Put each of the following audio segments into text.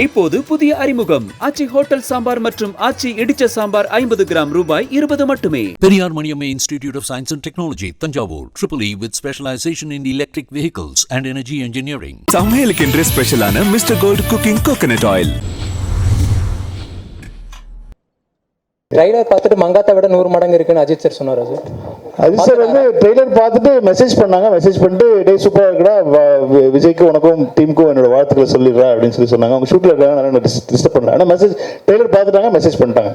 இப்போது புதிய அறிமுகம் ஆச்சி ஹோட்டல் சாம்பார் மற்றும் ஆச்சி இடிச்ச சாம்பார் 50 கிராம் ரூபாய் 20 மட்டுமே. Periyar Maniamma Institute of Science and Technology, Tanjavur, EEE with specialization in electric vehicles and energy engineering. சமையலுக்கென்று ஸ்பெஷலான mister gold cooking coconut oil. Trailer பார்த்துட்டு மங்காத்தை விட 100 மடங்கு இருக்குன்னு அஜித் சார் சொன்னார். அஜித் சார் வந்து ட்ரெய்லர் பார்த்துட்டு மெசேஜ் பண்ணாங்க. மெசேஜ் பண்ணிட்டு டே சூப்பராக இருக்குடா, விஜய்க்கு உனக்கும் டீமுக்கும் என்னோட வாழ்த்துக்களை சொல்லிடுறா அப்படின்னு சொன்னாங்க. அவங்க ஷூட்டில் இருக்காங்க, டிஸ்டர்ப் பண்ணல. ஆனால் மெசேஜ் ட்ரெய்லர் பார்த்துட்டாங்க, மெசேஜ் பண்ணிட்டாங்க.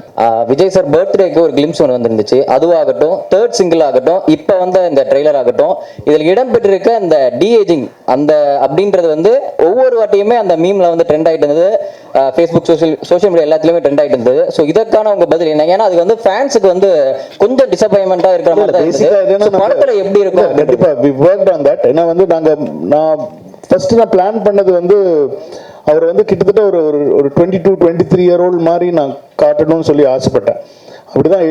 விஜய் சார் பர்த்டேக்கு ஒரு கிளிம்ஸ் ஒன்று வந்துருந்துச்சு. அதுவாகட்டும், தேர்ட் சிங்கிள் ஆகட்டும், இப்போ வந்த இந்த ட்ரெய்லர் ஆகட்டும், இதில் இடம்பெற்றிருக்க இந்த டிஏஜிங் அந்த அப்படின்றது வந்து ஒவ்வொரு வாட்டியுமே அந்த மீம்ல வந்து ட்ரெண்ட் ஆகிட்டு இருந்தது. ஃபேஸ்புக் சோஷியல் மீடியா எல்லாத்துலேயுமே ட்ரெண்ட் ஆகிட்டு இருந்தது. ஸோ இதற்கான உங்க பதில் என்ன? ஏன்னா அது வந்து ஃபேன்ஸுக்கு வந்து கொஞ்சம் டிசப்பாயின்மெண்ட்டாக இருக்கிற மாதிரி தான் இருக்குது. படத்தில் எப்படி இருக்கும்? கண்டிப்பாக வி ஒர்க்ட் ஆன் தட். ஏன்னா வந்து நான் ஃபர்ஸ்ட் பிளான் பண்ணது வந்து அவர் வந்து கிட்டத்தட்ட ஒரு 22-23 இயர் ஓல்டு மாதிரி நான் காட்டணும்னு சொல்லி ஆசைப்பட்டேன். அப்படிதான்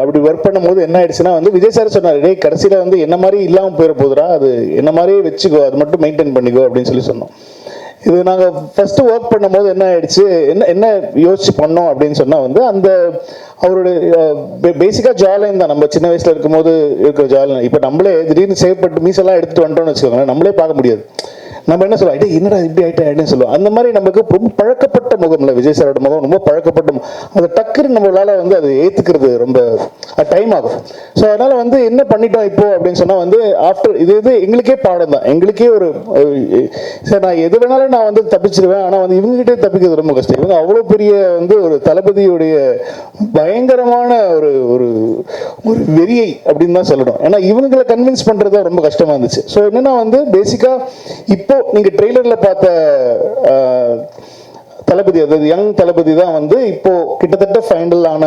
அப்படி ஒர்க் பண்ணும்போது என்ன ஆயிடுச்சுன்னா வந்து விஜய் சார் சொன்னார், டேய் கடைசியில் வந்து என்ன மாதிரி இல்லாமல் போயிட போதுரா, அது என்ன மாதிரியே வச்சுக்கோ, அது மட்டும் மெயின்டைன் பண்ணிக்கோ அப்படின்னு சொல்லி சொன்னோம். இது நாங்கள் ஃபஸ்ட்டு ஒர்க் பண்ணும்போது என்ன ஆயிடுச்சு, என்ன யோசிச்சு பண்ணோம் அப்படின்னு சொன்னால் வந்து அந்த அவருடைய பேசிக்காக ஜாலைன் தான். நம்ம சின்ன வயசில் இருக்கும்போது இருக்கிற ஜாலைன் இப்போ நம்மளே திடீர்னு சேவ்பட்டு மீசெல்லாம் எடுத்துகிட்டு வந்துட்டோம்னு வச்சுக்கோங்களேன், நம்மளே பார்க்க முடியாது. நம்ம என்ன சொல்லுவோம், ஐட்டே என்னடா இப்படி ஆகிட்டேன்னு சொல்லுவோம். அந்த மாதிரி நமக்கு ரொம்ப பழக்கப்பட்ட முகம் இல்லை, விஜய் சாரோட முகம் ரொம்ப பழக்கப்பட்ட அது டக்குன்னு நம்மளால் வந்து அது ஏற்றுக்கிறது ரொம்ப டைம் ஆகும். ஸோ அதனால் வந்து என்ன பண்ணிட்டோம் இப்போ அப்படின்னு சொன்னால் வந்து ஆஃப்டர் இது எங்களுக்கே பாடம் தான். எங்களுக்கே ஒரு சார் நான் எது வேணாலும் நான் வந்து தப்பிச்சிருவேன், ஆனால் வந்து இவங்ககிட்டே தப்பிக்கிறது ரொம்ப கஷ்டம். இவங்க அவ்வளோ பெரிய வந்து ஒரு தளபதியுடைய பயங்கரமான ஒரு ஒரு வெறியை அப்படின்னு தான் சொல்லணும். ஏன்னா இவங்களை கன்வின்ஸ் பண்ணுறது தான் ரொம்ப கஷ்டமாக இருந்துச்சு. ஸோ என்னென்னா வந்து பேசிக்காக இப்போ நீங்க ட்ரெய்லர்ல பார்த்த தளபதி, அதாவது யங் தளபதி தான் வந்து இப்போ கிட்டத்தட்ட ஃபைனலான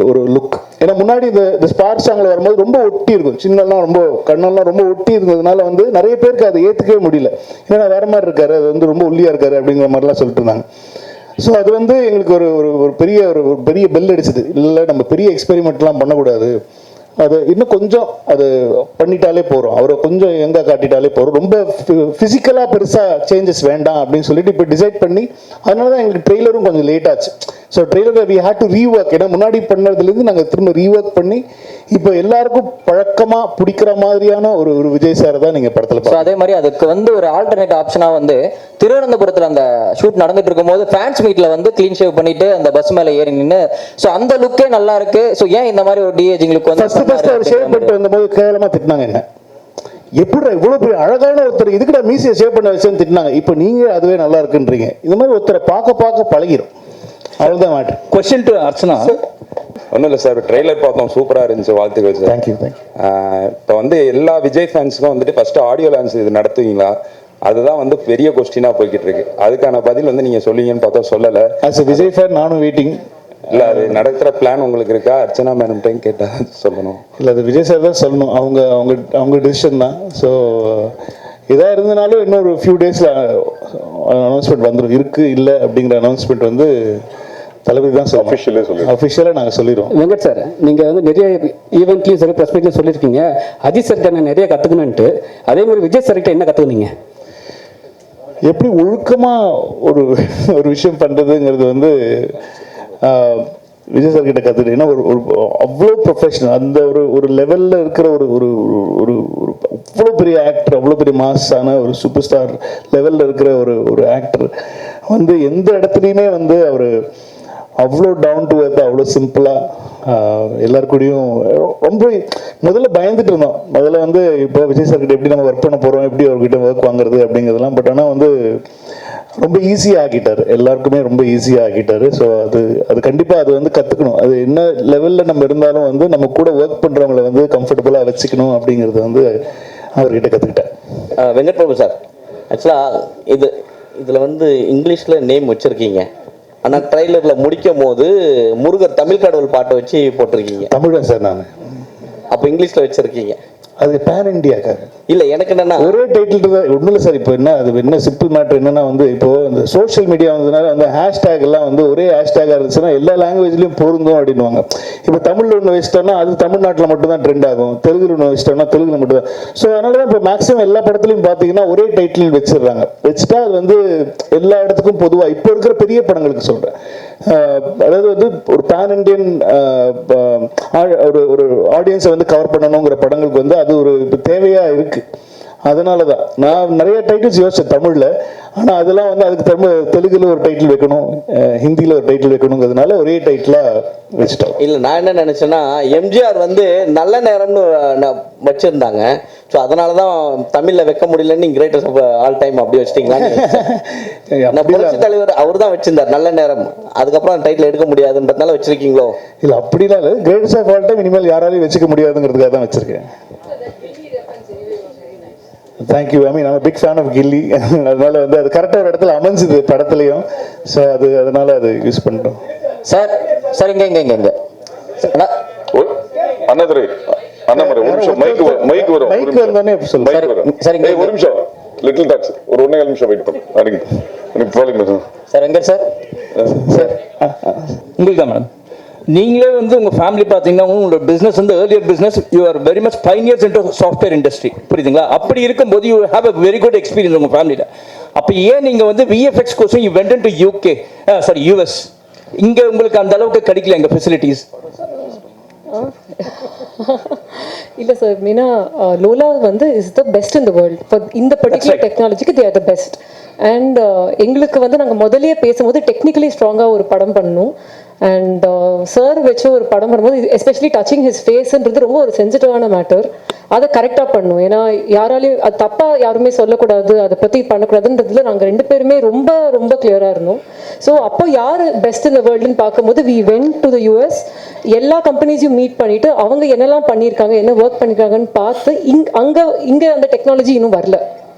ஒரு லுக். ஏன்னா முன்னாடி இந்த ஸ்பார்க் சாங்ல வரும்போது ரொம்ப ஒட்டி இருக்கும், சின்னெல்லாம் ரொம்ப கண்ணெல்லாம் ரொம்ப ஒட்டி இருந்ததுனால வந்து நிறைய பேருக்கு அதை ஏற்றுக்கவே முடியல. ஏன்னா வேற மாதிரி இருக்காரு, அது வந்து ரொம்ப ஒல்லியா இருக்காரு அப்படிங்கிற மாதிரிலாம் சொல்லிட்டு இருந்தாங்க. ஸோ அது வந்து எங்களுக்கு ஒரு பெரிய பெல் அடிச்சது. இல்லை நம்ம பெரிய எக்ஸ்பெரிமெண்ட்லாம் பண்ணக்கூடாது, அது இன்னும் கொஞ்சம் அது பண்ணிட்டாலே போகிறோம், அவரை கொஞ்சம் எங்கே காட்டிட்டாலே போகிறோம், ரொம்ப ஃபிசிக்கலாக பெருசாக சேஞ்சஸ் வேண்டாம் அப்படின்னு சொல்லிட்டு இப்போ டிசைட் பண்ணி அதனால தான் எங்களுக்கு ட்ரெய்லரும் கொஞ்சம் லேட் ஆச்சு. ஸோ ட்ரெய்லரை வி ஹேட் டு ரீஒர்க். ஏன்னா முன்னாடி பண்ணதுலேருந்து நாங்கள் திரும்ப ரீஒர்க் பண்ணி இப்போ எல்லாருக்கும் பழக்கமாக பிடிக்கிற மாதிரியான ஒரு விஜய் சார் தான் நீங்கள் படத்தில். ஸோ அதே மாதிரி அதுக்கு வந்து ஒரு ஆல்டர்னேட் ஆப்ஷனாக வந்து திருவனந்தபுரத்தில் அந்த ஷூட் நடந்துட்டு இருக்கும்போது ஃபேன்ஸ் மீட்டில் வந்து க்ளீன் ஷேவ் பண்ணிட்டு அந்த பஸ் மேலே ஏறி நின்று, ஸோ அந்த லுக்கே நல்லா இருக்கு. ஸோ ஏன் இந்த மாதிரி ஒரு டிஏஜிங் லுக் வந்து அவர் ஷேவ் பண்ணிட்டு வந்தபோது கேவலமாக திட்டினாங்க, என்ன எப்படி இவ்வளோ பெரிய அழகான ஒருத்தர் இதுக்கிட்ட மீசியை ஷேவ் பண்ண வச்சேன்னு திட்டினாங்க. இப்போ நீங்கள் அதுவே நல்லா இருக்குன்றீங்க. இந்த மாதிரி ஒருத்தரை பார்க்க பழகிடும், அவ்வளோதான் மேட்டர். Question to Archana. ஒன்றும் இல்லை சார், ட்ரெய்லர் பார்த்தோம், சூப்பராக இருந்துச்சு, வாழ்த்துக்கள் சார். தேங்க்யூ. இப்போ வந்து எல்லா விஜய் ஃபேன்ஸுக்கும் வந்துட்டு ஃபர்ஸ்ட் ஆடியோ லான்ச் இது நடத்துவீங்களா, அதுதான் வந்து பெரிய கொஸ்டினாக போய்கிட்டு இருக்கு. அதுக்கான பதில் வந்து நீங்கள் சொல்லுவீங்கன்னு பார்த்தா சொல்லலை. ஆஸ் எ விஜய் ஃபேன் நானும் வெயிட்டிங். இல்லை அது நடக்கிற பிளான் உங்களுக்கு இருக்கா? அர்ச்சனா மேடம் டைம் கேட்டால் சொல்லணும். இல்லை அது விஜய் சார் தான் சொல்லணும், அவங்க டிசிஷன் தான். ஸோ இதாக இருந்தனாலும் இன்னொரு ஃபியூ டேஸில் அனௌன்ஸ்மெண்ட் வந்துடும். இருக்குது இல்லை அப்படிங்கிற அனௌன்ஸ்மெண்ட் வந்து தளபதி தான் அஃபிஷியலாக நாங்கள் சொல்லிடுவோம். வெங்கட் சார், நீங்கள் வந்து நிறைய ஈவெண்ட்லையும் சரி ப்ரெஸ் மீட்லையும் சொல்லியிருக்கீங்க அஜித் சார்கிட்ட நான் நிறைய கற்றுக்கணுன்ட்டு. அதே மாதிரி விஜய் சார்கிட்ட என்ன கற்றுக்குனீங்க? எப்படி ஒழுக்கமாக ஒரு விஷயம் பண்ணுறதுங்கிறது வந்து விஜய் சார் கிட்ட கற்றுக்கிட்டு. ஏன்னா அவ்வளோ ப்ரொஃபஷனல், அந்த ஒரு லெவலில் இருக்கிற ஒரு அவ்வளோ பெரிய ஆக்டர், அவ்வளோ பெரிய மாஸான ஒரு சூப்பர் ஸ்டார் லெவலில் இருக்கிற ஒரு ஆக்டர் வந்து எந்த இடத்துலையுமே வந்து அவர் அவ்வளோ டவுன் டு எர்த், அவ்வளோ சிம்பிளாக எல்லாருக்கூடையும் ரொம்ப முதல்ல பயந்துட்டு இருந்தோம். முதல்ல வந்து இப்போ விஜய் சார் கிட்ட எப்படி நம்ம ஒர்க் பண்ண போகிறோம், எப்படி அவர்கிட்ட ஒர்க் வாங்குறது அப்படிங்கிறதுலாம். பட் ஆனால் வந்து ரொம்ப ஈஸியாக ஆக்கிட்டார், எல்லாருக்குமே ரொம்ப ஈஸியாக ஆக்கிட்டார். ஸோ அது கண்டிப்பாக அது வந்து கற்றுக்கணும். அது என்ன லெவலில் நம்ம இருந்தாலும் வந்து நம்ம கூட ஒர்க் பண்ணுறவங்கள வந்து கம்ஃபர்டபுளாக வச்சுக்கணும் அப்படிங்கிறது வந்து அவர்கிட்ட கற்றுக்கிட்டேன். வெங்கட் பிரபு சார், ஆக்சுவலாக இதில் வந்து இங்கிலீஷில் நேம் வச்சுருக்கீங்க, ஆனால் ட்ரைலரில் முடிக்கும் போது முருகர் தமிழ் கடவுள் பாட்டை வச்சு போட்டிருக்கீங்க. தமிழன் சார் நான். அப்போ இங்கிலீஷில் வச்சுருக்கீங்க. அது பேன் இண்டியாக்காக இல்ல எனக்கு என்னன்னா ஒரே டைட்டில் தான் ஒன்றும் இல்லை சார். இப்போ என்ன சிம்பிள் மேட்ரு என்னன்னா வந்து இப்போ இந்த சோஷியல் மீடியா வந்ததுனால அந்த ஹேஷ்டேக் எல்லாம் வந்து ஒரே ஹேஷ்டேக்காக இருந்துச்சுன்னா எல்லா லாங்குவேஜ்லையும் பொருந்தும் அப்படின்வாங்க. இப்போ தமிழில் ஒன்று வச்சிட்டோம்னா அது தமிழ்நாட்டில் மட்டும் தான் ட்ரெண்ட் ஆகும், தெலுங்குல ஒன்று வச்சிட்டோம்னா தெலுங்குல மட்டும் தான். ஸோ அதனால தான் இப்போ மேக்ஸிமம் எல்லா படத்துலையும் பார்த்தீங்கன்னா ஒரே டைட்டில் வச்சிடுறாங்க. வச்சுட்டா அது வந்து எல்லா இடத்துக்கும் பொதுவாக இப்போ இருக்கிற பெரிய படங்களுக்கு சொல்கிறேன். அதாவது வந்து ஒரு பேன் இண்டியன் ஒரு ஆடியன்ஸை வந்து கவர் பண்ணணுங்கிற படங்களுக்கு வந்து அது ஒரு தேவையாக இருக்குது. அதனால தான் நான் நிறைய டைட்டில்ஸ் யோசிச்சேன் தமிழில். ஆனால் அதெல்லாம் வந்து அதுக்கு தெலுங்குல ஒரு டைட்டில் வைக்கணும், ஹிந்தியில் ஒரு டைட்டில் வைக்கணுங்கிறதுனால ஒரே டைட்டிலாக வச்சுட்டோம். இல்லை நான் என்ன நினச்சேன்னா எம்ஜிஆர் வந்து நல்ல நேரம்னு வச்சுருந்தாங்க. ஸோ அதனால தான் தமிழில் வைக்க முடியலன்னு கிரேட்டஸ்ட் ஆஃப் ஆல் டைம் அப்படி வச்சிட்டிங்களான்னு புரட்சி தலைவர் அவர் தான் வச்சிருந்தார் நல்ல நேரம். அதுக்கப்புறம் டைட்டில் எடுக்க முடியாதுன்றதுனால வச்சிருக்கீங்களோ? இல்லை அப்படிலாம் இல்லை, கிரேட்டஸ்ட் ஆஃப் ஆல் டைம் இனிமேல் யாராலையும் வச்சுக்க முடியாதுங்கிறதுக்காக தான் வச்சிருக்கேன். Thank you. I mean big fan of Ghilli. அதனால வந்து அது கரெக்டாக ஒரு இடத்துல அமைஞ்சுது படத்துலையும். ஸோ அதனால அது யூஸ் பண்ணிட்டோம். சார் சார் இங்கே இங்கே இங்கே இங்கே அண்ணாதுரை அண்ணாமலை ஒரு நிமிஷம் மைக் வரும் சார் இங்கே ஒரு நிமிஷம் லிட்டில் டாக்ஸ் ஒரு 1.5 நிமிஷம் வெயிட் பண்ணு. சார் எங்க சார் உங்களுக்கு தான் மேடம். நீங்களே வந்து உங்கள் ஃபேமிலி பார்த்தீங்கன்னா உங்களோட பிஸ்னஸ் வந்து earlier business you are very much pioneers into software industry, புரியுதுங்களா? அப்படி இருக்கும்போது you have a very good experience உங்கள் ஃபேமிலியில். அப்போ ஏன் நீங்கள் வந்து விஎஃப்எக்ஸ் கோர்ஸும் யூ வெண்ட் இன்டு யூஎஸ், இங்கே உங்களுக்கு அந்த அளவுக்கு கிடைக்கல எங்கள் ஃபெசிலிட்டிஸ்? இல்லை சார், மீனா லோலா வந்து is the best in the world for இந்த பர்டிகுலர் டெக்னாலஜிக்கு they are the best. And எங்களுக்கு வந்து நாங்கள் முதலையே பேசும்போது டெக்னிக்கலி ஸ்ட்ராங்காக ஒரு படம் பண்ணணும். அண்ட் சார் வச்சு ஒரு படம் பண்ணும்போது எஸ்பெஷலி டச்சிங் ஹிஸ் ஃபேஸ்ன்றது ரொம்ப ஒரு சென்சிட்டிவான மேட்டர். அதை கரெக்டாக பண்ணணும். ஏன்னா யாராலையும் அது தப்பாக யாருமே சொல்லக்கூடாது, அதை பற்றி பண்ணக்கூடாதுன்றதுல நாங்கள் 2 பேருமே ரொம்ப ரொம்ப கிளியராக இருந்தோம். ஸோ அப்போ யார் பெஸ்ட் இந்த வேர்ல்டுன்னு பார்க்கும்போது we went to the US. எல்லா கம்பெனிஸையும் மீட் பண்ணிவிட்டு அவங்க என்னெல்லாம் பண்ணியிருக்காங்க, என்ன ஒர்க் பண்ணியிருக்காங்கன்னு பார்த்து இங்கே அந்த டெக்னாலஜி இன்னும் வரல.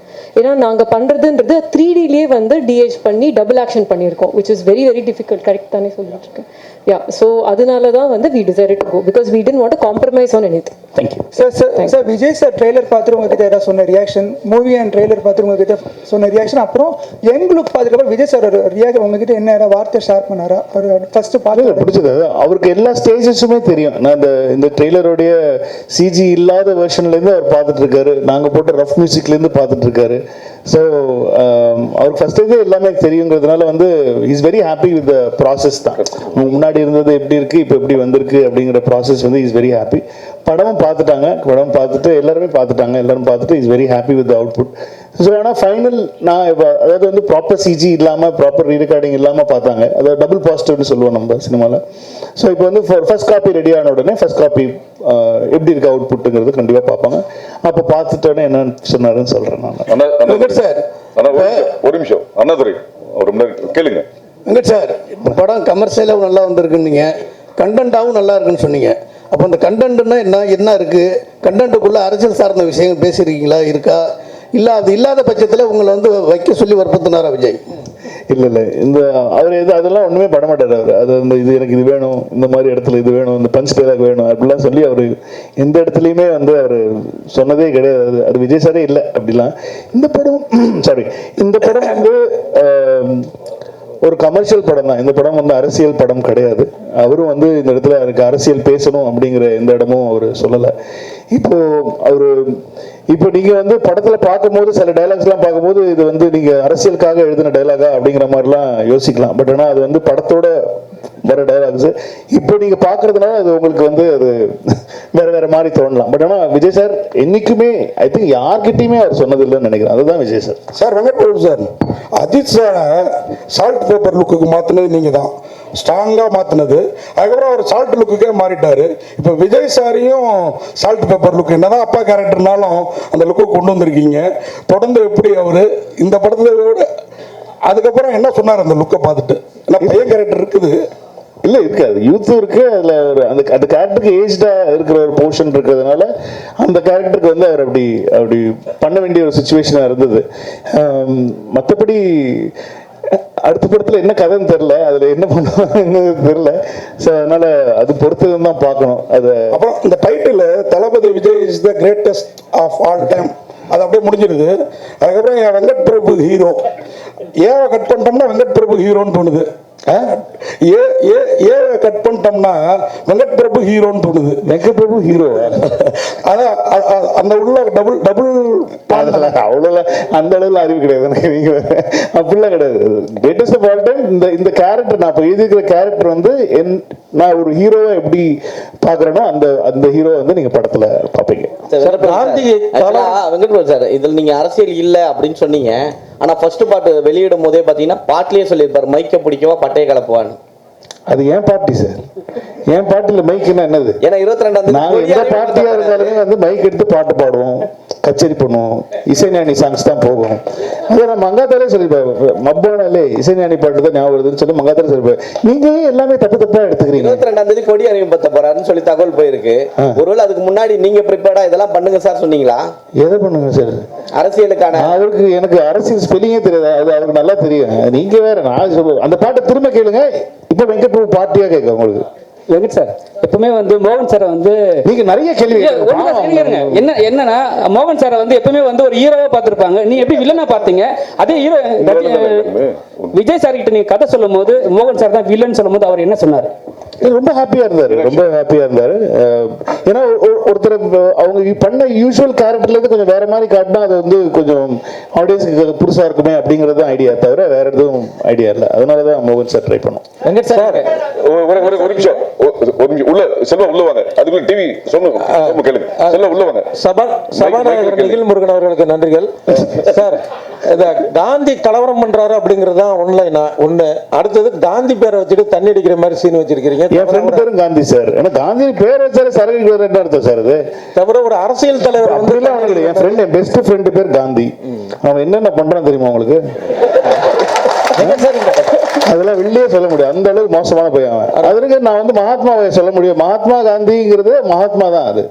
ஏன்னா நாங்கள் பண்ணுறதுன்றது 3Dலேயே வந்து டிஏஜ் பண்ணி டபுள் ஆக்ஷன் பண்ணியிருக்கோம், which is very very difficult. Correct தானே சொல்லிட்டு இருக்கேன்? யா, ஸோ அதனால தான் வந்து we decided to go because we didn't want to compromise on anything. Thank you sir. Vijay sir trailer பார்த்துட்டு உங்ககிட்ட ஏதாவது சொன்ன ரியாக்ஷன், மூவி அண்ட் ட்ரெய்லர் பார்த்துட்டு உங்ககிட்ட சொன்ன ரியாக்ஷன், அப்புறம் யங் லுக் பார்த்துட்டு விஜய் சார் ஒரு ரியாக்ஷன் உங்ககிட்ட என்ன வார்த்தை ஷேர் பண்ணாரா? ஒரு ஃபர்ஸ்ட் பார்த்து பிடிச்சது அவருக்கு எல்லா ஸ்டேஜஸுமே தெரியும். நான் இந்த ட்ரெய்லருடைய சிஜி இல்லாத வெர்ஷன்லேருந்து அவர் பார்த்துட்டு இருக்காரு, நாங்கள் போட்ட ரஃப் மியூசிக்லேருந்து பார்த்துட்டு இருக்காரு. ஸோ அவருக்கு ஃபர்ஸ்ட் எல்லாமே தெரியுங்கிறதுனால வந்து is very happy with the process தான். முன்னாடி இருந்தது எப்படி இருக்குது, இப்போ எப்படி வந்திருக்கு அப்படிங்கிற ப்ராசஸ் வந்து இஸ் வெரி ஹாப்பி. படமும் பார்த்துட்டாங்க, படம் பார்த்துட்டு எல்லாரும் பார்த்துட்டு is very happy with the output. So ஆனால் ஃபைனல் நான் இப்போ அதாவது வந்து ப்ராப்பர் சிஜி இல்லாமல் ப்ராப்பர் ரீரெக்கார்டிங் இல்லாமல் பார்த்தாங்க. அதாவது டபுள் பாசிட்டிவ்னு சொல்லுவோம் நம்ம சினிமாவில். ஸோ இப்போ வந்து ஃபர்ஸ்ட் காப்பி ரெடி ஆன உடனே ஃபர்ஸ்ட் காப்பி எப்படி இருக்கு அவுட்புட்டுங்கிறது கண்டிப்பாக பார்ப்பாங்க. அப்போ பார்த்துட்டோன்னே என்னன்னு சொன்னாருன்னு சொல்கிறேன் நான். சார் ஒரு நிமிஷம் அண்ணாதுரை ஒரு கேளுங்க. வெங்கட் சார், இப்போ படம் கமர்ஷியலாகவும் நல்லா வந்திருக்குன்னீங்க, கண்டென்ட்டாகவும் நல்லா இருக்குன்னு சொன்னீங்க. அப்போ அந்த கண்டென்ட்னா என்ன இருக்குது? கண்டென்ட்டுக்குள்ளே அரசியல் சார்ந்த விஷயங்கள் பேசியிருக்கீங்களா, இருக்கா? இல்லை அது இல்லாத பட்சத்தில் உங்களை வந்து வைக்க சொல்லி வற்புறுத்தினாரா விஜய்? இல்லை இந்த அவர் அதெல்லாம் ஒன்றுமே பண்ண மாட்டார். அவர் அது வந்து இது எனக்கு இது வேணும், இந்த மாதிரி இடத்துல இது வேணும், இந்த பஞ்ச் டைலாக் வேணும் அப்படிலாம் சொல்லி அவர் எந்த இடத்துலையுமே வந்து அவர் சொன்னதே கிடையாது. அது விஜய் சாரே இல்லை அப்படிலாம். இந்த படம் வந்து ஒரு கமர்ஷியல் படம் தான். இந்த படம் வந்து அரசியல் படம் கிடையாது. அவரும் வந்து இந்த இடத்துல எனக்கு அரசியல் பேசணும் அப்படிங்கிற எந்த இடமும் அவர் சொல்லலை. இப்போ நீங்கள் வந்து படத்தில் பார்க்கும்போது சில டைலாக்ஸ்லாம் பார்க்கும்போது இது வந்து நீங்கள் அரசியலுக்காக எழுதின டைலாகா அப்படிங்கிற மாதிரிலாம் யோசிக்கலாம். பட் ஆனால் அது வந்து படத்தோட வர டைலாக்ஸ். இப்போ நீங்கள் பார்க்கறதுனால அது உங்களுக்கு வந்து அது வேற மாதிரி தோணலாம். பட் ஆனால் விஜய் சார் என்னைக்குமே ஐ திங்க் யார்கிட்டையுமே அவர் சொன்னதில்லைன்னு நினைக்கிறேன். அதுதான் Vijay sir. Sir Venkat Prabhu sir, Ajith சாரை சால்ட் பேப்பர் லுக்குக்கு மாற்றினது நீங்கள் தான், ஸ்ட்ராங்காக மாற்றினது. அதுக்கப்புறம் அவர் சால்ட் லுக்குக்கே மாறிட்டார். இப்போ விஜய் சாரையும் சால்ட் பேப்பர் லுக் என்னதான் அப்பா கேரக்டர்னாலும் அந்த லுக்கு கொண்டு வந்திருக்கீங்க. தொடர்ந்து எப்படி அவர் இந்த படத்தோட அதுக்கப்புறம் என்ன சொன்னார் அந்த லுக்கை பார்த்துட்டு? ஏன்னா பையன் கேரக்டர் இருக்குது, இல்லை இருக்காது, யூத்தும் இருக்குது. அதில் ஒரு அந்த கேரக்டருக்கு ஏஜ்டாக இருக்கிற ஒரு போர்ஷன் இருக்கிறதுனால அந்த கேரக்டருக்கு வந்து அவர் அப்படி பண்ண வேண்டிய ஒரு சுச்சுவேஷனாக இருந்தது. மற்றபடி அடுத்த படத்தில் என்ன கதைன்னு தெரில, அதில் என்ன பண்ணுவாங்கன்னு தெரில. ஸோ அதனால அது பொறுத்து தான் பார்க்கணும். அது அப்புறம் இந்த title Thalapathy Vijay is the greatest of all time அது அப்படியே முடிஞ்சிருது. அதுக்கப்புறம் என் வெங்கட் பிரபு ஹீரோ, ஏவை கட் பண்ணிட்டோம்னா வெங்கட் பிரபு ஹீரோன்னு தோணுது. ஏ கட் பண்ணிட்டோம்னா வெங்கட் பிரபு ஹீரோன்னு தோணுது. வெங்கட் பிரபு ஹீரோ அதான் அந்த உள்ள டபுள் அவ்வளோ அந்த அளவுல அறிவு கிடையாது நீங்க, அப்படிலாம் கிடையாது. கிரேட்டஸ்ட் ஆஃப் ஆல் டைம் இந்த கேரக்டர் நான் இப்போ எழுதியிருக்கிற கேரக்டர் வந்து நான் ஒரு ஹீரோவை எப்படி பார்க்குறேனோ அந்த ஹீரோ வந்து நீங்க படத்துல பார்ப்பீங்க. வெங்கட் பிரபு சார், இதில் நீங்க அரசியல் இல்லை அப்படின்னு சொன்னீங்க. ஆனா ஃபர்ஸ்ட் பாட்டு வெளியிடும் போதே பாத்தீங்கன்னா பாட்டிலேயே சொல்லியிருப்பாரு, மைக்க பிடிக்கவா பட்டையை கலப்புவான்னு. அது ஏன் பார்ட்டி சார், என் பாட்டில் மைக்குன்னா என்னது? ஏன்னா 22ஆம் நாங்கள் எந்த பார்ட்டியாக இருந்தாலுமே வந்து மைக் எடுத்து பாட்டு பாடுவோம், கச்சேரி பண்ணுவோம், இசைஞானி சாங்ஸ் தான் போகும். அதை நான் மங்காத்தாலே சொல்லிப்பேன், மப்பானாலே இசைஞானி பாட்டு தான் ஞாபகம் வருதுன்னு சொல்லி மங்காத்தாலே சொல்லிப்பேன். நீங்க எல்லாமே தப்பா எடுத்துக்கிறீங்க. 22ஆம் கொடி அறிமுகப்படுத்த போறாருன்னு சொல்லி தகவல் போயிருக்கு. ஒருவேளை அதுக்கு முன்னாடி நீங்க ப்ரிப்பேர்டா இதெல்லாம் பண்ணுங்க சார் சொன்னீங்களா? எதை பண்ணுங்க சார்? அரசியலுக்கான. அவருக்கு எனக்கு அரசியல் ஸ்பெல்லிங்கே தெரியாது, அது அவருக்கு நல்லா தெரியும். நீங்க வேற, நான் சொல்லுவேன் அந்த பாட்டை திரும்ப கேளுங்க. இப்போ வெங்கட் பிரபு பார்ட்டியா கேட்க உங்களுக்கு. வெங்கட் சார் எப்பவுமே வந்து மோகன் சாரை வந்து நீங்க நிறைய கேள்வி என்னன்னா மோகன் சாரை வந்து எப்பவுமே வந்து ஒரு ஹீரோவா பார்த்திருப்பாங்க. நீங்க எப்படி வில்லனா பார்த்தீங்க? அதே ஹீரோ விஜய் சார் கிட்ட நீங்க கதை சொல்லும் போது மோகன் சார் தான் வில்லன் சொல்லும் போது அவர் என்ன சொன்னார்? ரொம்ப ஹாப்பியா இருந்தாரு, ரொம்ப ஹாப்பியா இருந்தாரு. ஏன்னா ஒருத்தர் அவங்க பண்ண யூஸ்வல் கேரக்டர்ல இருந்து கொஞ்சம் வேற மாதிரி காட்டினா அது வந்து கொஞ்சம் ஆடியன்ஸுக்கு புதுசா இருக்குமே அப்படிங்கறது ஐடியா, தவிர வேற எதுவும் ஐடியா இல்லை. அதனாலதான் மோகன் சார் ட்ரை பண்ணோம். வெங்கட் சார் ஒரு நிமிஷம் உள்ள செல்வம் உள்ள வாங்க, அதுக்குள்ள டிவி சொல்லுங்க கேளுங்க. செல்வம் உள்ள வாங்க. சபாநாயகர் நிகில் முருகன் அவர்களுக்கு நன்றிகள். சார் இந்த காந்தி கலவரம் பண்றாரு அப்படிங்கிறது தான் ஒண்ணு. அடுத்தது காந்தி பேரை வச்சுட்டு தண்ணி அடிக்கிற மாதிரி சீன் வச்சிருக்கீங்க. என் ஃப்ரெண்ட் பேரும் காந்தி சார். ஏன்னா காந்தி பேர் வச்சாரு சரக்கு என்ன அர்த்தம் சார்? அது தவிர ஒரு அரசியல் தலைவர் வந்து என் ஃப்ரெண்ட், என் பெஸ்ட் ஃப்ரெண்டு பேர் காந்தி. அவன் என்னென்ன பண்றான் தெரியுமா உங்களுக்கு? அதெல்லாம் வெளியே சொல்ல முடியாது, அந்த அளவுக்கு மோசமான போய் அவன். அதற்கு நான் வந்து மகாத்மாவை சொல்ல முடியும். மகாத்மா காந்திங்கிறது மகாத்மா தான். அது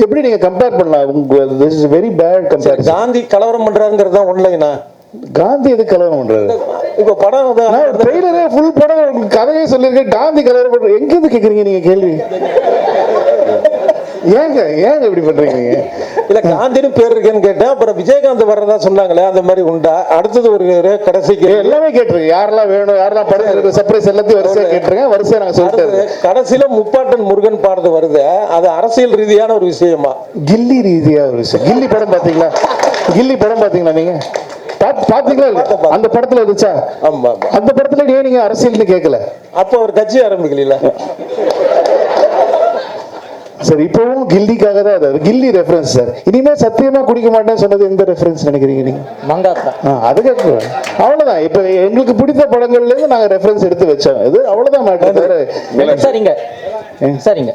எப்படி நீங்க கம்பேர் பண்ணலாம்? This is very bad compare. Gandhi கலவரம் பண்றாருங்கிறது தான் ஒன்லைனா. காந்தி எது கலவரம் பண்றாரு? இப்ப படம் ட்ரெய்லரே ஃபுல் படம் கதையே சொல்லியிருக்கேன். காந்தி கலவரம் பண்ற எங்க இருந்து கேக்குறீங்க நீங்க கேள்வி? ஏங்க இப்படி பண்றீங்க? இல்ல காந்தின்னு பேர் இருக்கேன்னு கேட்டேன். அப்புறம் விஜயகாந்த் வர்றதா சொன்னாங்களே, அந்த மாதிரி உண்டா? அடுத்தது ஒரு கடைசிக்கு எல்லாமே கேட்டுருங்க. யாரெல்லாம் வேணும், யாரெல்லாம் படம் சர்ப்ரைஸ் எல்லாத்தையும் வரிசையா கேட்டுருங்க. வரிசையா நாங்க சொல்லிட்டு கடைசியில முப்பாட்டன் முருகன் பாடுறது வருது. அது அரசியல் ரீதியான ஒரு விஷயமா? கில்லி ரீதியா ஒரு விஷயம். கில்லி படம் பாத்தீங்களா? கில்லி படம் பாத்தீங்களா நீங்க? பாத்தீங்களா? அந்த படத்துல இருந்துச்சா? அந்த படத்துல ஏன் நீங்க அரசியல்னு கேட்கல? அப்ப ஒரு கட்சி ஆரம்பிக்கல. சார் இப்பவும் கில்லிக்காக தான் அது. கில்லி ரெஃபரன்ஸ் சார். இனிமே சத்தியமா குடிக்க மாட்டேன்னு சொன்னது எந்த ரெஃபரன்ஸ் நினைக்கிறீங்க நீங்க? மங்காத்தா. அதுக்கு அவ்வளவுதான். இப்ப எங்களுக்கு பிடித்த படங்கள்ல இருந்து நாங்க ரெஃபரன்ஸ் எடுத்து வச்சோம். இது அவ்வளவுதான் மேட்டர். சரிங்க.